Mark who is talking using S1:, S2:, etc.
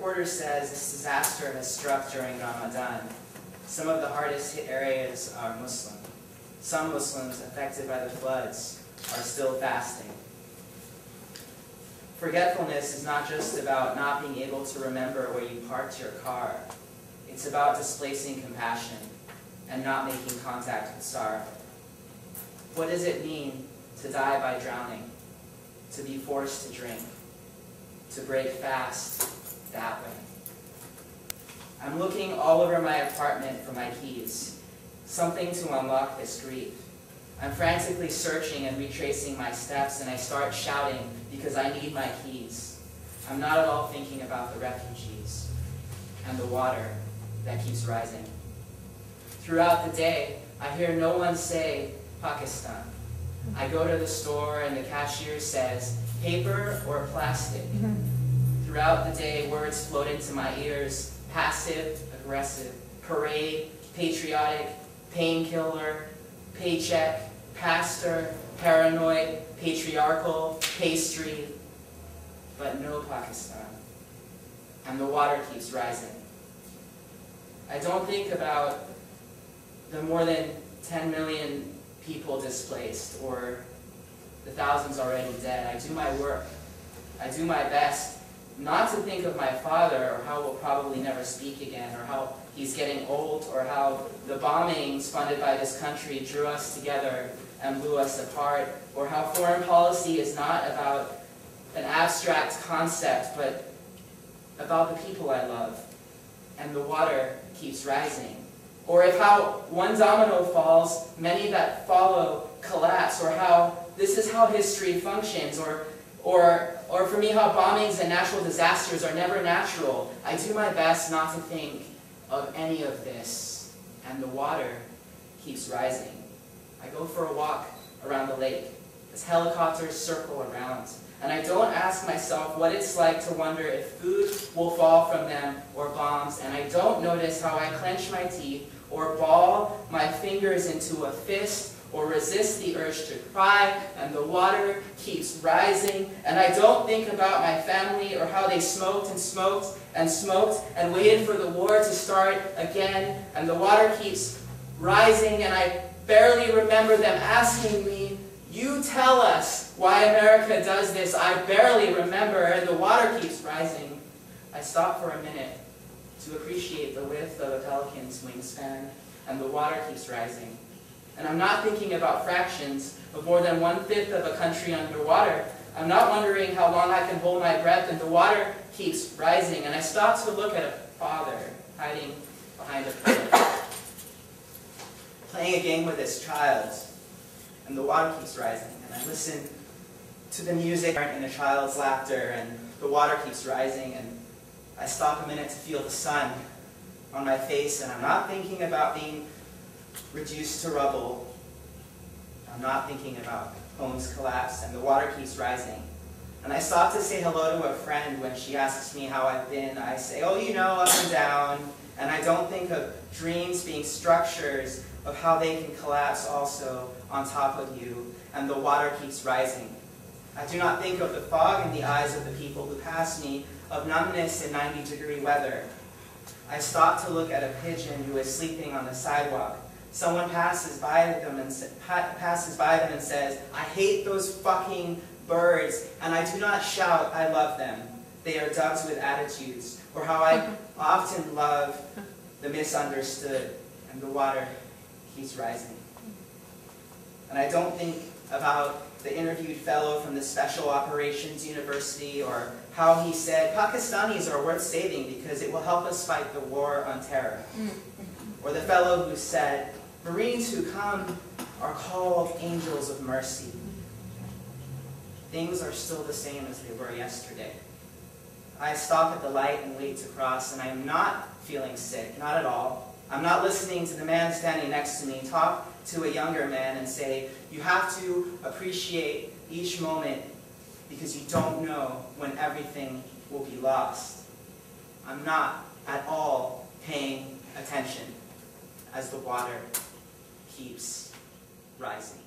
S1: reporter says this disaster has struck during Ramadan. Some of the hardest hit areas are Muslim. Some Muslims affected by the floods are still fasting. Forgetfulness is not just about not being able to remember where you parked your car. It's about displacing compassion and not making contact with sorrow. What does it mean to die by drowning, to be forced to drink, to break fast that way? I'm looking all over my apartment for my keys, something to unlock this grief. I'm frantically searching and retracing my steps, and I start shouting because I need my keys. I'm not at all thinking about the refugees and the water that keeps rising. Throughout the day, I hear no one say Pakistan. I go to the store and the cashier says, paper or plastic? Throughout the day, words float into my ears: passive, aggressive, parade, patriotic, painkiller, paycheck, pastor, paranoid, patriarchal, pastry, but no Pakistan. And the water keeps rising. I don't think about the more than 10 million people displaced or the thousands already dead. I do my work. I do my best not to think of my father, or how we'll probably never speak again, or how he's getting old, or how the bombings funded by this country drew us together and blew us apart, or how foreign policy is not about an abstract concept, but about the people I love, and the water keeps rising. Or if how one domino falls, many that follow collapse, or how this is how history functions, or for me, how bombings and natural disasters are never natural. I do my best not to think of any of this, and the water keeps rising. I go for a walk around the lake as helicopters circle around, and I don't ask myself what it's like to wonder if food will fall from them or bombs, and I don't notice how I clench my teeth or ball my fingers into a fist or resist the urge to cry, and the water keeps rising. And I don't think about my family or how they smoked and smoked and smoked and waited for the war to start again, and the water keeps rising, and I barely remember them asking me, "You tell us why America does this." I barely remember, and the water keeps rising. I stop for a minute to appreciate the width of a pelican's wingspan, and the water keeps rising. And I'm not thinking about fractions of more than 1/5 of a country underwater. I'm not wondering how long I can hold my breath, and the water keeps rising. And I stop to look at a father hiding behind a pillar, playing a game with his child, and the water keeps rising. And I listen to the music in a child's laughter, and the water keeps rising. And I stop a minute to feel the sun on my face, and I'm not thinking about being reduced to rubble. I'm not thinking about homes collapsed, and the water keeps rising. And I stop to say hello to a friend. When she asks me how I've been, I say, "Oh, you know, up and down." And I don't think of dreams being structures of how they can collapse also on top of you, and the water keeps rising. I do not think of the fog in the eyes of the people who pass me, of numbness in 90-degree weather. I stop to look at a pigeon who is sleeping on the sidewalk. Someone passes by them and says, "I hate those fucking birds," and I do not shout, "I love them. They are doves with attitudes," or how I often love the misunderstood, and the water keeps rising. And I don't think about the interviewed fellow from the Special Operations University, or how he said, "Pakistanis are worth saving because it will help us fight the war on terror." Or the fellow who said, "Marines who come are called angels of mercy." Things are still the same as they were yesterday. I stop at the light and wait to cross, and I am not feeling sick, not at all. I'm not listening to the man standing next to me talk to a younger man and say, "You have to appreciate each moment because you don't know when everything will be lost." I'm not at all paying attention as the water keeps rising.